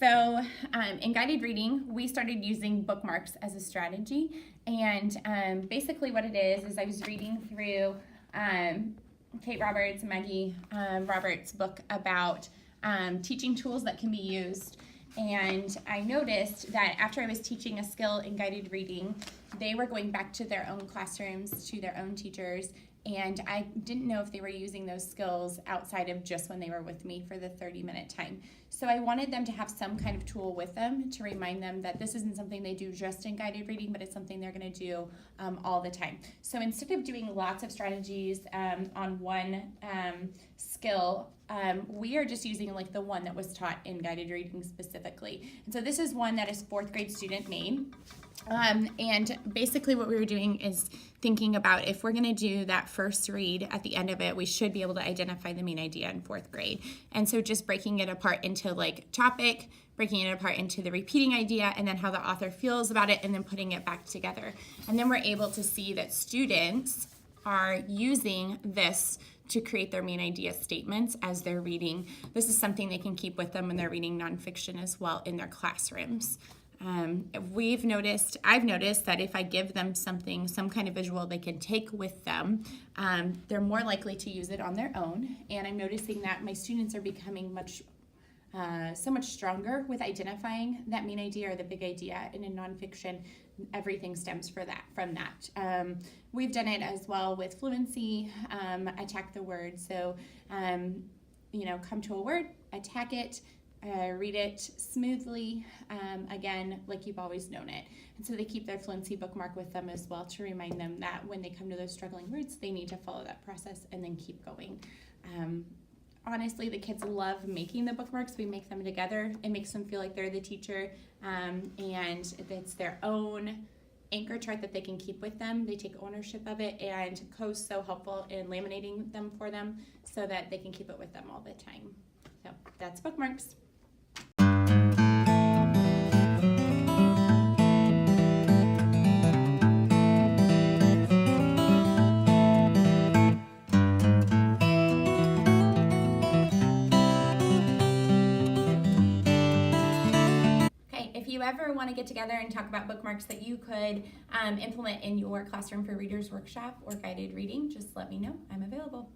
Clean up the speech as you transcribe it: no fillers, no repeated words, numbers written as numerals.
So in guided reading, we started using bookmarks as a strategy. And basically what it is I was reading through Kate Roberts and Maggie Roberts' book about teaching tools that can be used. And I noticed that after I was teaching a skill in guided reading, they were going back to their own classrooms, to their own teachers, and I didn't know if they were using those skills outside of just when they were with me for the 30-minute time. So I wanted them to have some kind of tool with them to remind them that this isn't something they do just in guided reading, but it's something they're going to do all the time. So instead of doing lots of strategies on one skill, we are just using like the one that was taught in guided reading specifically. And so this is one that is 4th grade student made. And basically what we were doing is thinking about if we're going to do that first read at the end of it, we should be able to identify the main idea in 4th grade. And so just breaking it apart into like topic, breaking it apart into the repeating idea, and then how the author feels about it, and then putting it back together. And then we're able to see that students are using this to create their main idea statements as they're reading. This is something they can keep with them when they're reading nonfiction as well in their classrooms. I've noticed that if I give them something, some kind of visual they can take with them, they're more likely to use it on their own. And I'm noticing that my students are becoming so much stronger with identifying that main idea or the big idea. And in nonfiction, everything stems from that. We've done it as well with fluency, attack the word. So, come to a word, attack it, read it smoothly, again, like you've always known it. And so they keep their fluency bookmark with them as well to remind them that when they come to those struggling words, they need to follow that process and then keep going. Honestly, the kids love making the bookmarks. We make them together. It makes them feel like they're the teacher, and it's their own anchor chart that they can keep with them. They take ownership of it, and Co's so helpful in laminating them for them so that they can keep it with them all the time. So that's Bookmarks. If you ever want to get together and talk about bookmarks that you could implement in your classroom for Reader's Workshop or guided reading, just let me know. I'm available.